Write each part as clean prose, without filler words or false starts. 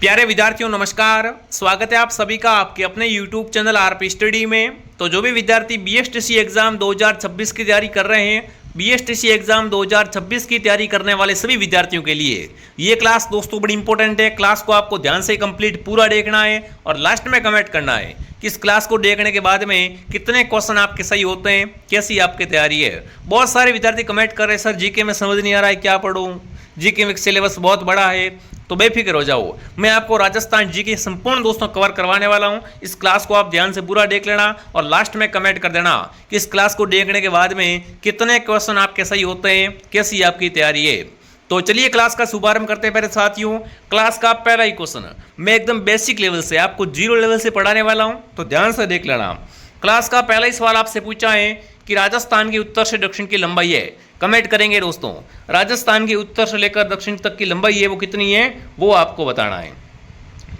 प्यारे विद्यार्थियों नमस्कार। स्वागत है आप सभी का आपके अपने YouTube चैनल आरपी स्टडी में। तो जो भी विद्यार्थी बीएसटीसी एग्जाम 2026 की तैयारी कर रहे हैं, बीएसटीसी एग्जाम 2026 की तैयारी करने वाले सभी विद्यार्थियों के लिए ये क्लास दोस्तों बड़ी इंपॉर्टेंट है। क्लास को आपको ध्यान से कंप्लीट पूरा देखना है और लास्ट में कमेंट करना है कि इस क्लास को देखने के बाद में कितने क्वेश्चन आपके सही होते हैं, कैसी आपकी तैयारी है। बहुत सारे विद्यार्थी कमेंट कर रहे हैं, सर जीके में समझ नहीं आ रहा है, क्या पढ़ूं, जीके में सिलेबस बहुत बड़ा है। तो बेफिक्र हो जाओ, मैं आपको राजस्थान जीके संपूर्ण दोस्तों कवर करवाने वाला हूं। इस क्लास को आप ध्यान से पूरा देख लेना और लास्ट में कमेंट कर देना कि इस क्लास को देखने के बाद में कितने क्वेश्चन आपके सही होते हैं, कैसी आपकी तैयारी है। तो चलिए क्लास का शुभारंभ करते हैं। मेरे साथियों, क्लास का पहला ही क्वेश्चन मैं एकदम बेसिक लेवल से आपको 0 लेवल से पढ़ाने वाला हूं, तो ध्यान से देख लेना। क्लास का पहला ही सवाल आपसे पूछा है कि राजस्थान की उत्तर से दक्षिण की लंबाई है। कमेंट करेंगे दोस्तों, राजस्थान की उत्तर से लेकर दक्षिण तक की लंबाई है वो कितनी है, वो आपको बताना है।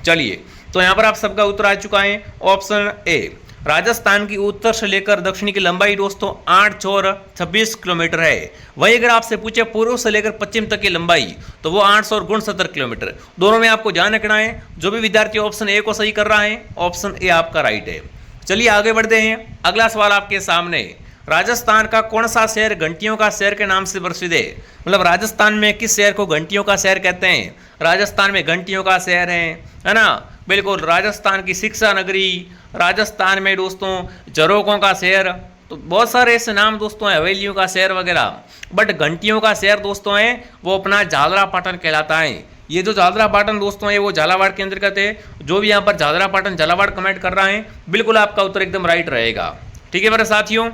चलिए, तो यहाँ पर आप सबका उत्तर आ चुका है। ऑप्शन ए, राजस्थान की उत्तर से लेकर दक्षिण की लंबाई दोस्तों 8 चौर 26 किलोमीटर है। वही अगर आपसे पूछे पूर्व से लेकर पश्चिम तक की लंबाई, तो वो 869 किलोमीटर। दोनों में आपको ध्यान रखना है। जो भी विद्यार्थी ऑप्शन ए को सही कर रहा है, ऑप्शन ए आपका राइट है। चलिए आगे बढ़ते हैं। अगला सवाल आपके सामने, राजस्थान का कौन सा शहर घंटियों का शहर के नाम से प्रसिद्ध है। मतलब राजस्थान में किस शहर को घंटियों का शहर कहते हैं। राजस्थान में घंटियों का शहर है ना, बिल्कुल। राजस्थान की शिक्षा नगरी, राजस्थान में दोस्तों झरोकों का शहर, तो बहुत सारे ऐसे नाम दोस्तों हैं, हवेलियों का शहर वगैरह। बट घंटियों का शहर दोस्तों है वो अपना झालरापाटन कहलाता है। ये जो झालरापाटन दोस्तों है वो झालावाड़ के अंतर्गत है। जो भी यहाँ पर झालरापाटन झालावाड़ कमेंट कर रहा है, बिल्कुल आपका उत्तर एकदम राइट रहेगा। ठीक है मेरे साथियों,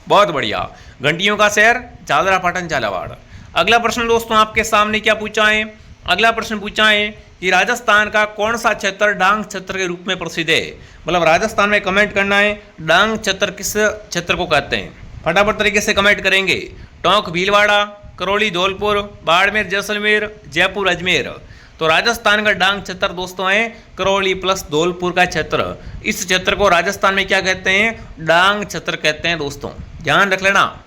बहुत बढ़िया। घंटियों का शहर झालरापाटन झालावाड़। अगला प्रश्न दोस्तों आपके सामने क्या पूछा है। अगला प्रश्न पूछा है कि राजस्थान का कौन सा क्षेत्र डांग क्षेत्र के रूप में प्रसिद्ध है। मतलब राजस्थान में कमेंट करना है डांग क्षेत्र किस क्षेत्र को कहते हैं। फटाफट तरीके से कमेंट करेंगे। टोंक भीलवाड़ा, करौली धौलपुर, बाड़मेर जैसलमेर, जयपुर अजमेर। तो राजस्थान का डांग क्षेत्र दोस्तों है करौली प्लस धौलपुर का क्षेत्र। इस क्षेत्र को राजस्थान में क्या कहते हैं, डांग क्षेत्र कहते हैं दोस्तों, ध्यान रख लेना।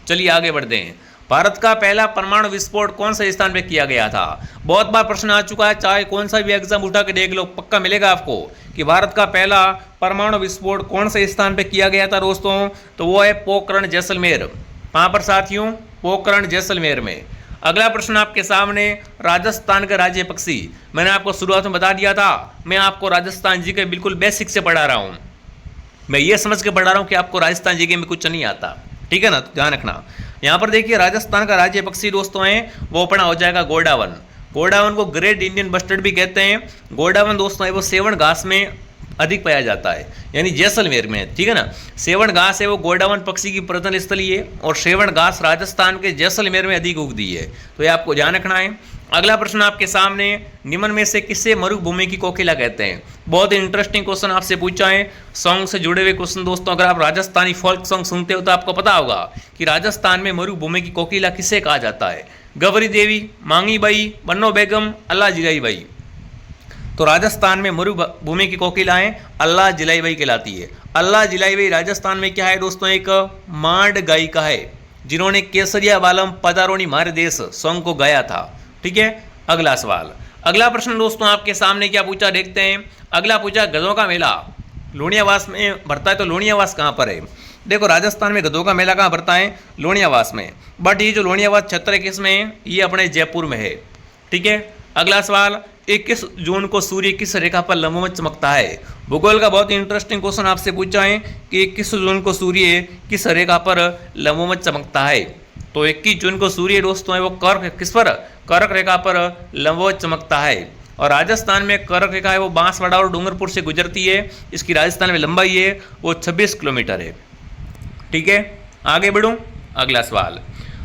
चलिए आगे बढ़ते हैं। भारत का पहला परमाणु विस्फोट कौन से स्थान पे किया गया था। बहुत बार प्रश्न आ चुका है, चाहे कौन सा भी एग्जाम उठा के देख लो, पक्का मिलेगा आपको कि भारत का पहला परमाणु विस्फोट कौन से स्थान पे किया गया था दोस्तों। तो वो है पोखरण जैसलमेर। कहाँ पर साथियों, पोखरण जैसलमेर में। अगला प्रश्न आपके सामने, राजस्थान का राज्य पक्षी। मैंने आपको शुरुआत में बता दिया था, मैं आपको राजस्थान जी के बिल्कुल बेसिक से पढ़ा रहा हूँ। मैं ये समझ के पढ़ा रहा हूँ कि आपको राजस्थान जी के में कुछ नहीं आता, ठीक है ना, तो ध्यान रखना। यहाँ पर देखिए राजस्थान का राज्य पक्षी दोस्तों है वो अपना हो जाएगा गोडावन। गोडावन को ग्रेट इंडियन बस्टर्ड भी कहते हैं। गोडावन दोस्तों है वो सेवन घास में अधिक पाया जाता है, यानी जैसलमेर में, ठीक है ना। सेवन घास है वो गोडावन पक्षी की प्रजनन स्थली है और सेवन घास राजस्थान के जैसलमेर में अधिक उगती है, तो ये आपको ध्यान रखना है। अगला प्रश्न आपके सामने, निम्न में से किसे मरुभूमि की कोकिला कहते हैं। बहुत ही इंटरेस्टिंग क्वेश्चन आपसे पूछा है, सॉन्ग से जुड़े हुए क्वेश्चन दोस्तों। अगर आप राजस्थानी फोल्क सॉन्ग सुनते हो तो आपको पता होगा कि राजस्थान में मरुभूमि की कोकिला किसे कहा जाता है। गवरी देवी, मांगी बाई, बन्नो बेगम, अल्लाह जिलाई बाई। तो राजस्थान में मरुभूमि की कोकिलाएं अल्लाह जिलाई बाई कहलाती है। अल्लाह जिलाई बाई राजस्थान में क्या है दोस्तों, एक मांड गायिका है जिन्होंने केसरिया बालम पदारोनी मारे देश सॉन्ग को गाया था। ठीक है, अगला सवाल। अगला प्रश्न दोस्तों आपके सामने क्या पूछा देखते हैं। अगला पूछा, गधों का मेला लोनियावास में भरता है, तो लोनियावास कहाँ पर है। देखो राजस्थान में गधों का मेला कहाँ भरता है, लोनियावास में। बट ये जो लोनियावास क्षेत्र है किस में है, ये अपने जयपुर में है। ठीक है, अगला सवाल, 21 जून को सूर्य किस रेखा पर लंबवत चमकता है। भूगोल का बहुत इंटरेस्टिंग क्वेश्चन आपसे पूछा है कि 21 जून को सूर्य किस रेखा पर लंबवत चमकता है। तो 21 जून को सूर्य दोस्तों है वो कर्क किस पर, कर्क रेखा पर लंबवत चमकता है। और राजस्थान में कर्क रेखा है वो बांसवाड़ा और डूंगरपुर से गुजरती है। इसकी राजस्थान में लंबाई है वो 26 किलोमीटर है। ठीक है, आगे बढ़ूं। अगला सवाल,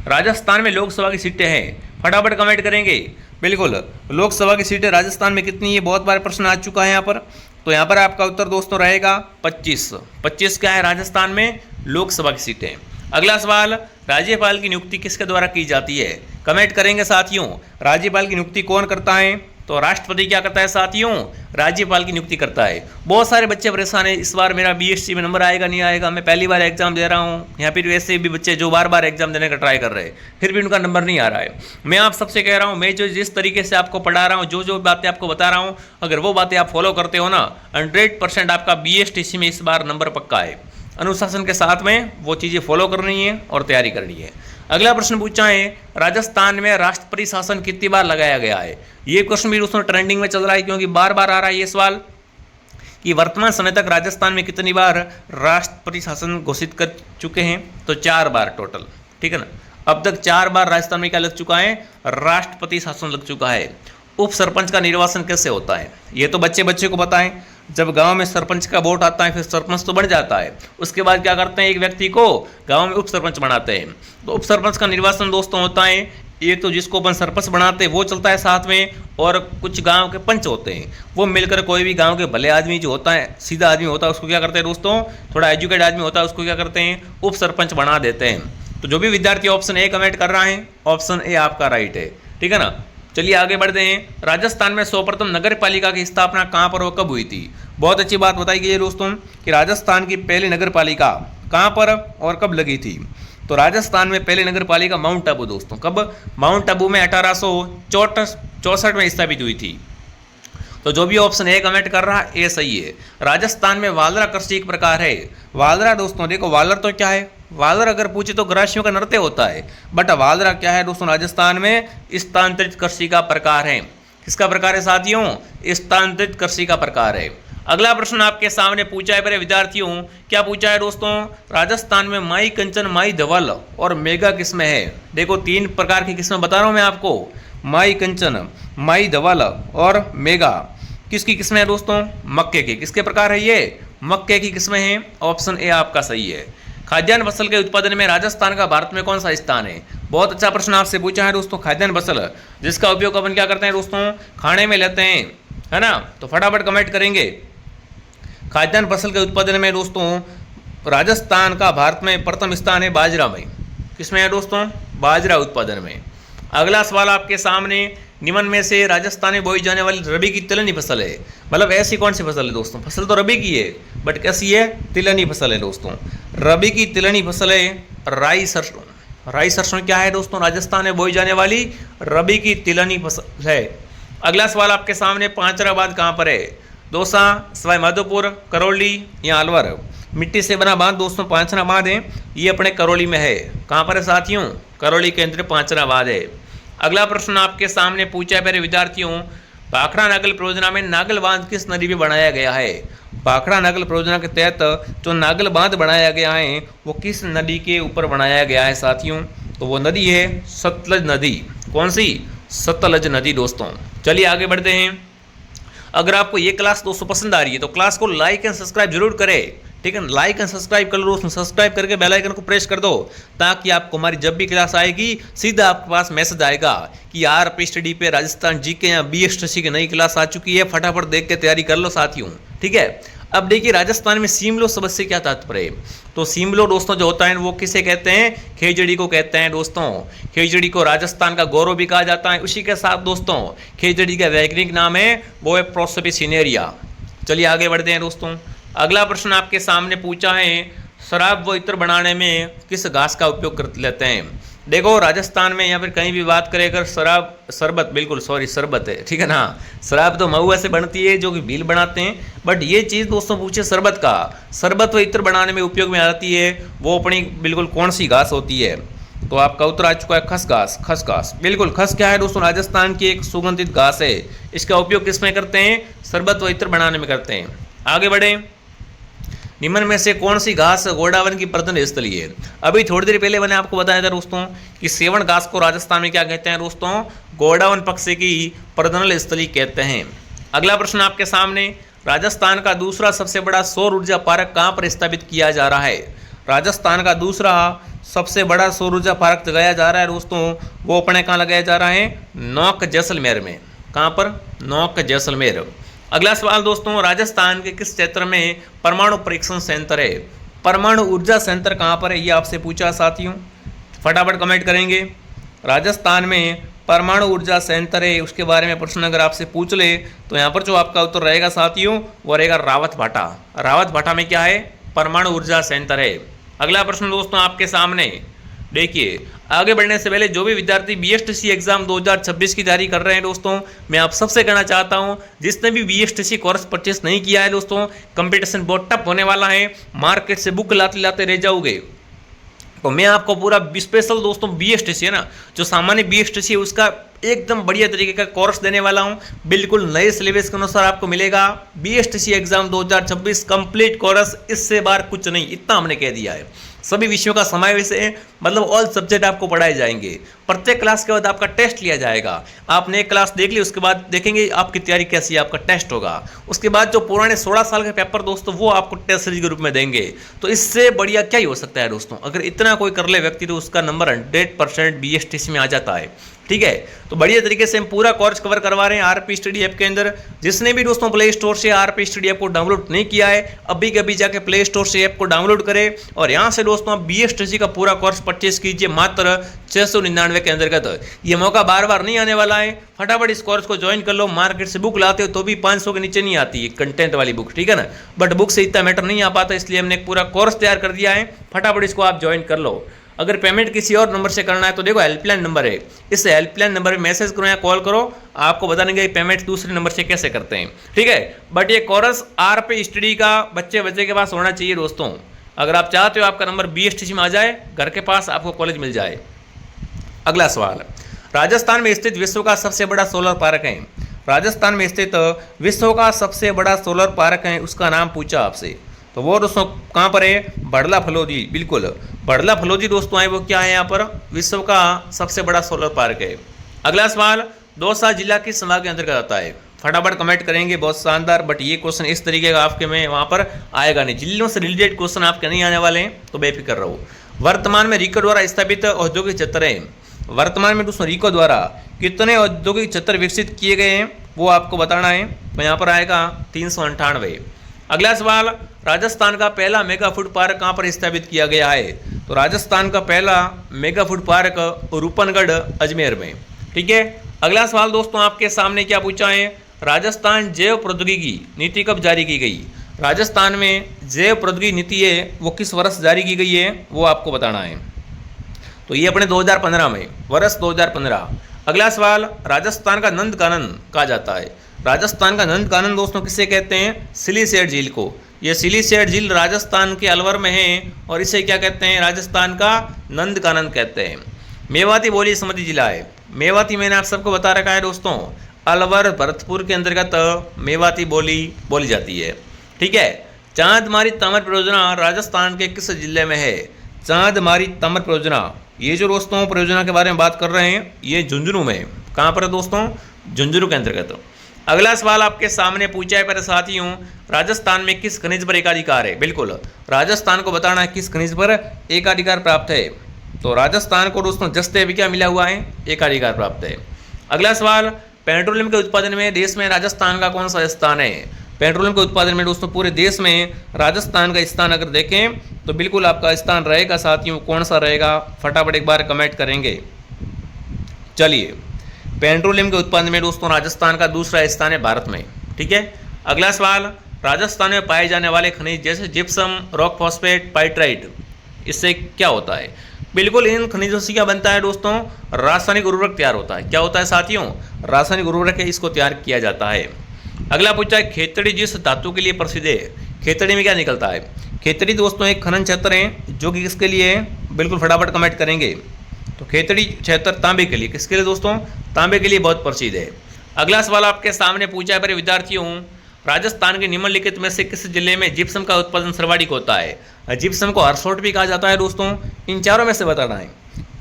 राजस्थान में लोकसभा की सीटें हैं। फटाफट कमेंट करेंगे। बिल्कुल, लोकसभा की सीटें राजस्थान में कितनी है, बहुत बार प्रश्न आ चुका है यहाँ पर। तो यहाँ पर आपका उत्तर दोस्तों रहेगा 25। 25 क्या है राजस्थान में लोकसभा की सीटें। अगला सवाल, राज्यपाल की नियुक्ति किसके द्वारा की जाती है। कमेंट करेंगे साथियों, राज्यपाल की नियुक्ति कौन करता है। तो राष्ट्रपति क्या करता है साथियों, राज्यपाल की नियुक्ति करता है। बहुत सारे बच्चे परेशान हैं, इस बार मेरा बीएसटी में नंबर आएगा नहीं आएगा, मैं पहली बार एग्जाम दे रहा हूँ, या फिर वैसे भी बच्चे जो बार बार एग्जाम देने का ट्राई कर रहे हैं फिर भी उनका नंबर नहीं आ रहा है। मैं आप सबसे कह रहा हूँ, मैं जो जिस तरीके से आपको पढ़ा रहा हूँ, जो बातें आपको बता रहा हूँ, अगर वो बातें आप फॉलो करते हो ना, 100% आपका बीएसटीसी में इस बार नंबर पक्का है। अनुशासन के साथ में वो चीज़ें फॉलो करनी है और तैयारी करनी है। अगला प्रश्न पूछा है, राजस्थान में राष्ट्रपति शासन कितनी बार लगाया गया है। ये क्वेश्चन भी दोस्तों ट्रेंडिंग में चल रहा है, क्योंकि बार बार आ रहा है ये सवाल कि वर्तमान समय तक राजस्थान में कितनी बार राष्ट्रपति शासन घोषित कर चुके हैं। तो 4 बार टोटल, ठीक है ना। अब तक 4 बार राजस्थान में क्या लग चुका है, राष्ट्रपति शासन लग चुका है। उप सरपंच का निर्वाचन कैसे होता है, ये तो बच्चे को पता है। जब गांव में सरपंच का वोट आता है फिर सरपंच तो बन जाता है, उसके बाद क्या करते हैं, एक व्यक्ति को गांव में उप सरपंच बनाते हैं। तो उप सरपंच का निर्वाचन दोस्तों होता है, एक तो जिसको अपन सरपंच बनाते हैं वो चलता है साथ में, और कुछ गांव के पंच होते हैं, वो मिलकर कोई भी गांव के भले आदमी जो होता है, सीधा आदमी होता है, उसको क्या करते हैं दोस्तों, थोड़ा एजुकेटेड आदमी होता है, उसको क्या करते हैं, उप सरपंच बना देते हैं। तो जो भी विद्यार्थी ऑप्शन ए कमेंट कर रहा है, ऑप्शन ए आपका राइट है, ठीक है ना। चलिए आगे बढ़ते हैं। राजस्थान में सर्वप्रथम नगर पालिका की स्थापना कहाँ पर और कब हुई थी। बहुत अच्छी बात बताई गई है दोस्तों कि राजस्थान की पहली नगर पालिका कहाँ पर और कब लगी थी। तो राजस्थान में पहली नगर पालिका माउंट आबू दोस्तों, कब, माउंट आबू में 1864 में स्थापित हुई थी। तो जो भी ऑप्शन ए कमेंट कर रहा है ये सही है। राजस्थान में वालरा कृषि एक प्रकार है। वालरा दोस्तों देखो, वालर तो क्या है, वालर अगर पूछे तो ग्रासियों का नृत्य होता है, बट वालरा क्या है दोस्तों, राजस्थान में स्थानांतरित कृषि का प्रकार है। किसका प्रकार है साथियों, स्थानांतरित कृषि का प्रकार है। अगला प्रश्न आपके सामने पूछा है मेरे विद्यार्थियों, क्या पूछा है दोस्तों, राजस्थान में माई कंचन, माई धवल और मेगा किस्में है। देखो 3 प्रकार की किस्में बता रहा हूं मैं आपको, माई कंचन, माई धवल और मेगा। किसकी किस्में है दोस्तों, मक्के की। किसके प्रकार है ये, मक्के की किस्में हैं। ऑप्शन ए आपका सही है। खाद्यान्न फसल के उत्पादन में राजस्थान का भारत में कौन सा स्थान है। बहुत अच्छा प्रश्न आपसे पूछा है दोस्तों। खाद्यान्न फसल जिसका उपयोग अपन क्या करते हैं दोस्तों, खाने में लेते हैं, है ना। तो फटाफट कमेंट करेंगे। खाद्यान्न फसल के उत्पादन में दोस्तों राजस्थान का भारत में प्रथम स्थान है बाजरा में। किसमें है दोस्तों, बाजरा उत्पादन में। अगला सवाल आपके सामने, निम्न में से राजस्थान में बोई जाने वाली रबी की तिलहनी फसल है। मतलब ऐसी कौन सी फसल है दोस्तों, फसल तो रबी की है बट कैसी है, तिलहनी फसल है दोस्तों। रबी की तिलहनी फसल है राई सरसों। राई सरसों क्या है दोस्तों, राजस्थान में बोई जाने वाली रबी की तिलहनी फसल है। अगला सवाल आपके सामने, पांचराबाद कहाँ पर है। दौसा, सवाई माधोपुर, करौली या अलवर। मिट्टी से बना बांध दोस्तों पांचराबाद है, ये अपने करौली में है। कहाँ पर है साथियों, करौली के अंदर पांचराबाद है। अगला प्रश्न आपके सामने पूछा है मेरे विद्यार्थियों, भाखड़ा नागल परियोजना में नागल बांध किस नदी में बनाया गया है। भाखड़ा नागल परियोजना के तहत जो नागल बांध बनाया गया है वो किस नदी के ऊपर बनाया गया है साथियों। तो वो नदी है सतलज नदी। कौन सी, सतलज नदी दोस्तों। चलिए आगे बढ़ते हैं। अगर आपको ये क्लास दोस्तों पसंद आ रही है तो क्लास को लाइक एंड सब्सक्राइब जरूर करें, ठीक है। लाइक एंड सब्सक्राइब कर लो दोस्तों, सब्सक्राइब करके बेल आइकन को प्रेस कर दो ताकि आपको हमारी जब भी क्लास आएगी सीधा आपके पास मैसेज आएगा कि आरपी स्टडी पे राजस्थान जीके या बीएसटीसी की नई क्लास आ चुकी है। फटाफट देख के तैयारी कर लो साथियों, ठीक है। अब देखिए राजस्थान में सीमलो शब्द से क्या तात्पर्य है। तो सीमलो दोस्तों जो होता है वो किसे कहते हैं, खेजड़ी को कहते हैं दोस्तों। खेजड़ी को राजस्थान का गौरव भी कहा जाता है। उसी के साथ दोस्तों खेजड़ी का वैज्ञानिक नाम है वो है प्रोसोपिस सिनेरिया। चलिए आगे बढ़ते हैं दोस्तों। अगला प्रश्न आपके सामने पूछा है, शराब व इत्र बनाने में किस घास का उपयोग कर लेते हैं। देखो राजस्थान में या फिर कहीं भी बात करें अगर शराब, शरबत, बिल्कुल सॉरी शरबत है, ठीक है ना। शराब तो महुआ से बनती है जो कि भील बनाते हैं, बट ये चीज़ दोस्तों पूछे शरबत का, शरबत व इत्र बनाने में उपयोग में आती है वो अपनी बिल्कुल कौन सी घास होती है। तो आपका उत्तर आ चुका है खस घास। खस घास, बिल्कुल। खस क्या है दोस्तों, राजस्थान की एक सुगंधित घास है। इसका उपयोग किस में करते हैं, शरबत व इत्र बनाने में करते हैं। आगे बढ़े। निम्न में से कौन सी घास गोडावन की प्रजनन स्थली है। अभी थोड़ी देर पहले मैंने आपको बताया था दोस्तों कि सेवन घास को राजस्थान में क्या कहते हैं दोस्तों, गोडावन पक्षी की प्रजनन स्थली कहते हैं। अगला प्रश्न आपके सामने, राजस्थान का दूसरा सबसे बड़ा सौर ऊर्जा पार्क कहाँ पर स्थापित किया जा रहा है। राजस्थान का दूसरा सबसे बड़ा सौर ऊर्जा पार्क लगाया जा रहा है दोस्तों, वो अपने कहाँ लगाया जा रहा है, नौक जैसलमेर में। कहाँ पर, नौक जैसलमेर। अगला सवाल दोस्तों, राजस्थान के किस क्षेत्र में परमाणु परीक्षण सेंटर है। परमाणु ऊर्जा सेंटर कहाँ पर है ये आपसे पूछा साथियों, फटाफट कमेंट करेंगे। राजस्थान में परमाणु ऊर्जा संयंत्र है उसके बारे में प्रश्न अगर आपसे पूछ ले तो यहाँ पर जो आपका उत्तर रहेगा साथियों वो रहेगा रावत भाटा। रावत भाटा में क्या है? परमाणु ऊर्जा संयंत्र है। अगला प्रश्न दोस्तों आपके सामने देखिए। आगे बढ़ने से पहले जो भी विद्यार्थी बीएसटीसी एग्जाम 2026 की तैयारी कर रहे हैं दोस्तों, मैं आप सबसे कहना चाहता हूं, जिसने भी बीएसटीसी कोर्स परचेस नहीं किया है दोस्तों, कंपटीशन बहुत टफ होने वाला है, मार्केट से बुक लाते लाते रह जाओगे। तो मैं आपको पूरा स्पेशल दोस्तों बीएसटीसी है ना, जो सामान्य बीएसटीसी है उसका एकदम बढ़िया तरीके का कोर्स देने वाला हूं। बिल्कुल नए सिलेबस के अनुसार आपको मिलेगा बीएसटीसी एग्जाम 2026 कंप्लीट कोर्स। इससे बार कुछ नहीं, इतना हमने कह दिया है। सभी विषयों का समावेश है, मतलब ऑल सब्जेक्ट आपको पढ़ाए जाएंगे। प्रत्येक क्लास के बाद आपका टेस्ट लिया जाएगा। आपने एक क्लास देख ली, उसके बाद देखेंगे आपकी तैयारी कैसी है, आपका टेस्ट होगा। उसके बाद जो पुराने 16 साल के पेपर दोस्तों वो आपको टेस्ट सीरीज के रूप में देंगे। तो इससे बढ़िया क्या ही हो सकता है दोस्तों? अगर इतना कोई कर ले व्यक्ति तो उसका नंबर 100% बीएसटीसी में आ जाता है। ठीक है, तो बढ़िया तरीके से हम पूरा कोर्स कवर करवा रहे हैं आरपी स्टडी ऐप के अंदर। जिसने भी दोस्तों प्ले स्टोर से आरपी स्टडी ऐप को डाउनलोड नहीं किया है, अभी के अभी जाके प्ले स्टोर से ऐप को डाउनलोड करें और यहाँ से दोस्तों आप बीएसटीसी का पूरा कोर्स परचेस कीजिए मात्र 699 के अंतर्गत। ये मौका बार बार नहीं आने वाला है, फटाफट इस कोर्स को ज्वाइन कर लो। मार्केट से बुक लाते हो तो भी 500 के नीचे नहीं आती है कंटेंट वाली बुक, ठीक है ना, बट बुक से इतना मैटर नहीं आ पाता, इसलिए हमने एक पूरा कोर्स तैयार कर दिया है। फटाफट इसको आप ज्वाइन कर लो। अगर पेमेंट किसी और नंबर से करना है तो देखो हेल्पलाइन नंबर है, इस हेल्पलाइन नंबर पे मैसेज करो या कॉल करो, आपको बता देंगे पेमेंट दूसरे नंबर से कैसे करते हैं। ठीक है, बट ये कोर्स आरपी स्टडी का बच्चे के पास होना चाहिए दोस्तों। अगर आप चाहते हो आपका नंबर बीएसटीसी में आ जाए, घर के पास आपको कॉलेज मिल जाए। अगला सवाल, राजस्थान में स्थित विश्व का सबसे बड़ा सोलर पार्क है। राजस्थान में स्थित विश्व का सबसे बड़ा सोलर पार्क है, उसका नाम पूछा आपसे, तो वो दोस्तों कहाँ पर है? बड़ला फलोदी। बिल्कुल, बड़ला फलोदी दोस्तों है वो क्या है? यहाँ पर विश्व का सबसे बड़ा सोलर पार्क है। अगला सवाल, दौसा जिला किस संभाग के अंतर्गत आता है? फटाफट कमेंट करेंगे, बहुत शानदार। बट ये क्वेश्चन इस तरीके का आपके में वहाँ पर आएगा नहीं, जिलों से रिलेटेड क्वेश्चन आपके नहीं आने वाले हैं, तो बेफिक्र रहो। वर्तमान में रिको द्वारा स्थापित औद्योगिक क्षेत्र है। वर्तमान में दोस्तों रिको द्वारा कितने औद्योगिक क्षेत्र विकसित किए गए हैं वो आपको बताना है, तो यहाँ पर आएगा 398। अगला सवाल, राजस्थान का पहला मेगा फूड पार्क कहाँ पर स्थापित किया गया है? तो राजस्थान का पहला mega food park Roopangarh Ajmer में। ठीक है, अगला सवाल दोस्तों आपके सामने क्या पूछा है? राजस्थान जैव प्रौद्योगिकी नीति कब जारी की गई? राजस्थान में जैव प्रौद्योगिकी नीति है वो किस वर्ष जारी की गई है वो आपको बताना है, तो ये अपने 2015 में, वर्ष 2015। अगला सवाल, राजस्थान का नंद कानन कहा जाता है। राजस्थान का नंद कानन दोस्तों किसे कहते हैं? सिलीसेट झील को। ये सिलीसेट झील राजस्थान के अलवर में है और इसे क्या कहते हैं? राजस्थान का नंद कानन कहते हैं। मेवाती बोली समृद्धि जिला है। मेवाती मैंने आप सबको बता रखा है दोस्तों, अलवर भरतपुर के अंतर्गत मेवाती बोली बोली जाती है। ठीक है, चांदमारी ताम्र परियोजना राजस्थान के किस जिले में है? चांदमारी ताम्र परियोजना, ये जो दोस्तों परियोजना के बारे में बात कर रहे हैं ये झुंझुनू में। कहाँ पर है दोस्तों? झुंझुनू के अंतर्गत। अगला सवाल आपके सामने पूछा है पर साथियों, राजस्थान में किस खनिज पर एकाधिकार है? बिल्कुल, राजस्थान को बताना है किस खनिज पर एकाधिकार प्राप्त है। तो राजस्थान को दोस्तों जस्ते भी क्या मिला हुआ है? एकाधिकार प्राप्त है। अगला सवाल, पेट्रोलियम के उत्पादन में देश में राजस्थान का कौन सा स्थान है? पेट्रोलियम के उत्पादन में दोस्तों पूरे देश में राजस्थान का स्थान अगर देखें तो बिल्कुल आपका स्थान रहेगा साथियों। कौन सा रहेगा? फटाफट एक बार कमेंट करेंगे। चलिए, पेट्रोलियम के उत्पादन में दोस्तों राजस्थान का दूसरा स्थान है भारत में। ठीक है, अगला सवाल, राजस्थान में पाए जाने वाले खनिज जैसे जिप्सम, रॉक फॉस्फेट, पाइट्राइट, इससे क्या होता है? बिल्कुल, इन खनिजों से क्या बनता है दोस्तों? रासायनिक उर्वरक तैयार होता है। क्या होता है साथियों? रासायनिक उर्वरक है, इसको तैयार किया जाता है। अगला पूछा है, खेतड़ी जिस धातु के लिए प्रसिद्ध है, खेतड़ी में क्या निकलता है? खेतड़ी दोस्तों एक खनन क्षेत्र है जो कि किसके लिए है? बिल्कुल फटाफट कमेंट करेंगे। तो खेतड़ी क्षेत्र तांबे के लिए, किसके लिए दोस्तों? तांबे के लिए बहुत प्रसिद्ध है। अगला सवाल आपके सामने पूछा है मेरे विद्यार्थियों, राजस्थान के निम्नलिखित में से किस जिले में जिप्सम का उत्पादन सर्वाधिक होता है? जिप्सम को हरसोट भी कहा जाता है दोस्तों। इन चारों में से बताना है।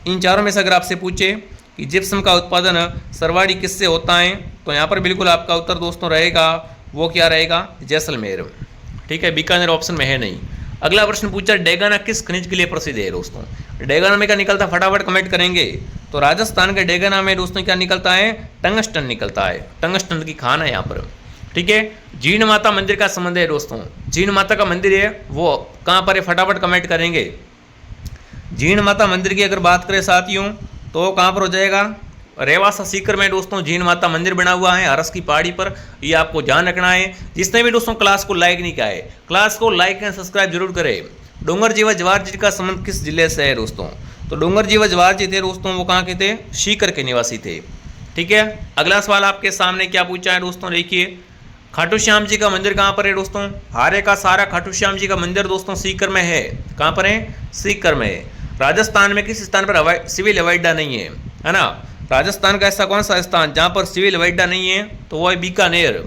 इन चारों में से अगर आपसे पूछे कि जिप्सम का उत्पादन सर्वाधिक किससे होता है, तो यहाँ पर बिल्कुल आपका उत्तर दोस्तों रहेगा वो क्या रहेगा? जैसलमेर। ठीक है, बीकानेर ऑप्शन में है नहीं। अगला प्रश्न पूछा, डेगाना किस खनिज के लिए प्रसिद्ध है दोस्तों? डेगाना में क्या निकलता है? फटाफट कमेंट करेंगे। तो राजस्थान के डेगाना में दोस्तों क्या निकलता है? टंगस्टन निकलता है। टंगस्टन की खान है यहाँ पर। ठीक है, जीण माता मंदिर का संबंध है दोस्तों। जीण माता का मंदिर है वो कहाँ पर है? फटाफट कमेंट करेंगे। जीण माता मंदिर की अगर बात करें साथियों तो कहाँ पर हो जाएगा? रेवासा सीकर में दोस्तों जीन माता मंदिर बना हुआ है हरस की पहाड़ी पर, ये आपको ध्यान रखना है। जिसने भी दोस्तों क्लास को लाइक नहीं किया है, क्लास को लाइक एंड सब्सक्राइब जरूर करें। डोंगरजी व जवाहर जी का संबंध किस जिले से है दोस्तों? तो डोंगरजी व जवाहर जी थे दोस्तों, वो कहाँ के थे? सीकर के निवासी थे। ठीक है, अगला सवाल आपके सामने क्या पूछा है दोस्तों, देखिए खाटू श्याम जी का मंदिर कहाँ पर है दोस्तों? हारे का सारा खाटू श्याम जी का मंदिर दोस्तों सीकर में है। कहाँ पर है? सीकर में है। राजस्थान में किस स्थान पर सिविल हवाई अड्डा नहीं है ना? राजस्थान का ऐसा कौन सा स्थान जहाँ पर सिविल हवाई अड्डा नहीं है? तो वो है बीकानेर।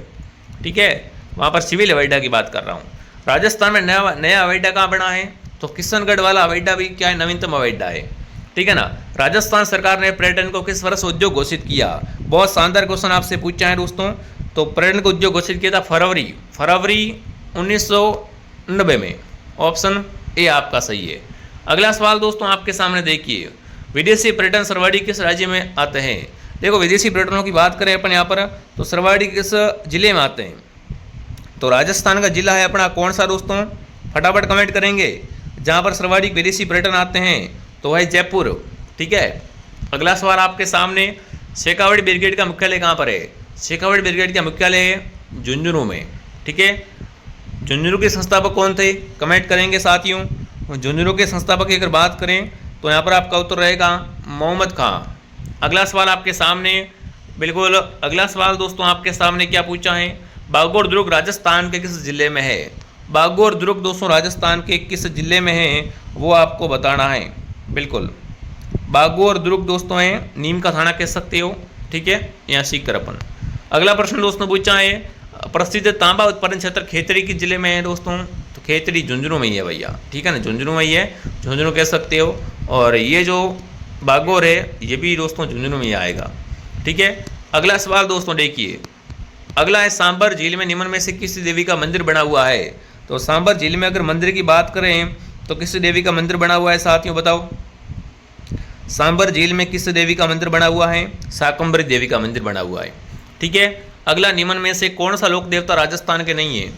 ठीक है, वहाँ पर सिविल हवाई अड्डा की बात कर रहा हूँ। राजस्थान में नया हवाई अड्डा कहाँ बना है? तो किशनगढ़ वाला हवाई अड्डा भी क्या है? नवीनतम हवाई अड्डा है। ठीक है ना। राजस्थान सरकार ने पर्यटन को किस वर्ष उद्योग घोषित किया? बहुत शानदार क्वेश्चन आपसे पूछा है दोस्तों। तो पर्यटन को उद्योग घोषित किया था फरवरी 1990 में। ऑप्शन ए आपका सही है। अगला सवाल दोस्तों आपके सामने देखिए, विदेशी पर्यटन सर्वाधिक किस राज्य में आते हैं? देखो विदेशी पर्यटनों की बात करें अपन यहाँ पर, तो सर्वाधिक किस जिले में आते हैं? तो राजस्थान का जिला है अपना कौन सा दोस्तों? फटाफट कमेंट करेंगे। जहाँ पर सर्वाधिक विदेशी पर्यटन आते हैं तो वह जयपुर। ठीक है, अगला सवाल आपके सामने, शेखावटी ब्रिगेड का मुख्यालय कहाँ पर है? शेखावटी ब्रिगेड का मुख्यालय है झुंझुनू में। ठीक है, झुंझुनू के संस्थापक कौन थे? कमेंट करेंगे साथियों। झुंझुनू के संस्थापक की अगर बात करें तो यहाँ पर आपका उत्तर रहेगा मोहम्मद खां। अगला सवाल आपके सामने, बिल्कुल अगला सवाल दोस्तों आपके सामने क्या पूछा है? बागौर दुर्ग राजस्थान के किस जिले में है? बागौर दुर्ग दोस्तों राजस्थान के किस जिले में है वो आपको बताना है। बिल्कुल बागौर दुर्ग दोस्तों है, नीम का थाना कह सकते हो। ठीक है, यहाँ सीख कर अपन। अगला प्रश्न दोस्तों पूछा है, प्रसिद्ध तांबा उत्पादन क्षेत्र खेतड़ी किस जिले में है दोस्तों? तो खेतड़ी झुंझुनू में ही है भैया। ठीक है ना, झुंझुनू में ही है, झुंझुनू कह सकते हो। और ये जो बागौर है ये भी दोस्तों झुंझुनू में ही आएगा। ठीक है, अगला सवाल दोस्तों देखिए, अगला है सांबर झील में निम्न में से किस देवी का मंदिर बना हुआ है? तो सांबर झील में अगर मंदिर की बात करें तो किस देवी का मंदिर बना हुआ है साथियों बताओ? सांबर झील में किस देवी का मंदिर बना हुआ है? शाकंभरी देवी का मंदिर बना हुआ है। ठीक है, अगला निम्न में से कौन सा लोक देवता राजस्थान के नहीं है?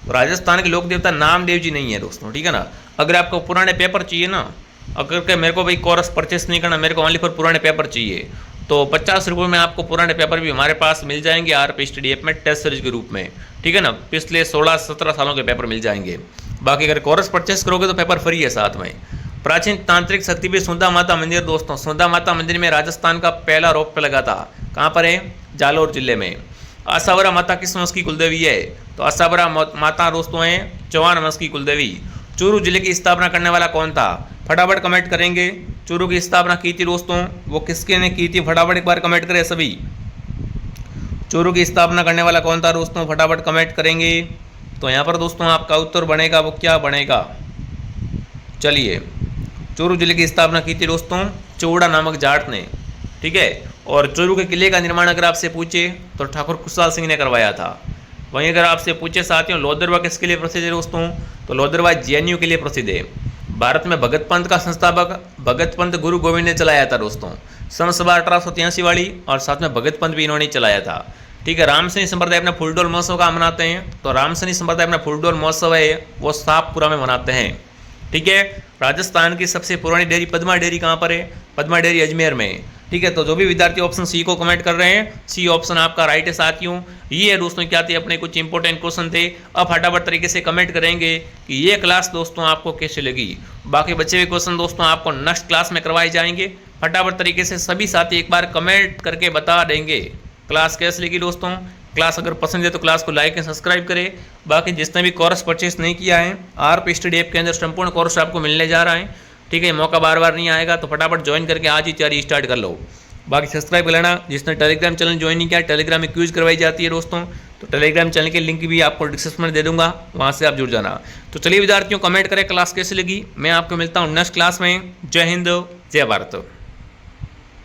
राजस्थान के लोक देवता नामदेव जी नहीं है दोस्तों। ठीक है ना, अगर आपको पुराने पेपर चाहिए ना, अगर के मेरे को भाई कोर्स परचेस नहीं करना, मेरे को ओनली फॉर पुराने पेपर चाहिए, तो 50 रुपये में आपको पुराने पेपर भी हमारे पास मिल जाएंगे आरपी स्टडी ऐप में टेस्ट सीरीज के रूप में। ठीक है ना, पिछले 16-17 सालों के पेपर मिल जाएंगे। बाकी अगर कोर्स परचेस करोगे तो पेपर फ्री है साथ में। प्राचीन तांत्रिक शक्तिपीठ सुंदा माता मंदिर दोस्तों, सुंदा माता मंदिर में राजस्थान का पहला रोप लगा था। कहाँ पर है? जालोर जिले में। आसावरा माता किस वंश की कुलदेवी है? तो आसावरा माता दोस्तों हैं चौहान वंश की कुलदेवी। चूरू जिले की स्थापना करने वाला कौन था? फटाफट कमेंट करेंगे। चूरू की स्थापना की थी दोस्तों, वो किसके ने की थी? फटाफट एक बार कमेंट करें सभी। चूरू की स्थापना करने वाला कौन था दोस्तों? फटाफट कमेंट करेंगे। तो यहाँ पर दोस्तों आपका उत्तर बनेगा वो क्या बनेगा? चलिए, चूरू जिले की स्थापना की थी दोस्तों चौड़ा नामक जाट ने। ठीक है, और चूरू के किले का निर्माण अगर आपसे पूछे तो ठाकुर खुशहाल सिंह ने करवाया था। वहीं अगर आपसे पूछे साथियों लोहदरवा किसके लिए प्रसिद्ध है दोस्तों? तो लोहदरवा जेएनयू के लिए प्रसिद्ध है। भारत में भगत पंथ का संस्थापक भगत पंथ गुरु गोविंद ने चलाया था दोस्तों, सन सभा 1883 वाली, और साथ में भगत पंथ भी इन्होंने चलाया था। ठीक है, रामसनी संप्रदाय अपना फुलडोल महोत्सव का मनाते हैं, तो रामसनी संप्रदाय अपना फुलडोल महोत्सव है वो साहपुरा में मनाते हैं। ठीक है, राजस्थान की सबसे पुरानी डेयरी पद्मा डेयरी कहाँ पर है? पद्मा डेयरी अजमेर में। ठीक है, तो जो भी विद्यार्थी ऑप्शन सी को कमेंट कर रहे हैं, सी ऑप्शन आपका राइट है साथियों। ये है दोस्तों क्या थे अपने कुछ इंपॉर्टेंट क्वेश्चन थे। अब फटाफट तरीके से कमेंट करेंगे कि ये क्लास दोस्तों आपको कैसे लगी। बाकी बचे हुए क्वेश्चन दोस्तों आपको नेक्स्ट क्लास में करवाए जाएंगे। फटाफट तरीके से सभी साथी एक बार कमेंट करके बता देंगे क्लास कैसे लगी दोस्तों। क्लास अगर पसंद है तो क्लास को लाइक एंड सब्सक्राइब करें। बाकी जिसने भी कोर्स परचेस नहीं किया है, आरपी स्टडी ऐप के अंदर संपूर्ण कोर्स आपको मिलने जा रहा है। ठीक है, मौका बार बार नहीं आएगा, तो फटाफट ज्वाइन करके आज ही तैयारी स्टार्ट कर लो। बाकी सब्सक्राइब कर लेना। जिसने टेलीग्राम चैनल ज्वाइन नहीं किया, टेलीग्राम में क्यूज करवाई जाती है दोस्तों, तो टेलीग्राम चैनल के लिंक भी आपको डिस्क्रिप्शन में दे दूंगा, वहाँ से आप जुड़ जाना। तो चलिए विद्यार्थियों कमेंट करें क्लास कैसे लगी। मैं आपको मिलता हूँ नेक्स्ट क्लास में। जय हिंद, जय भारत।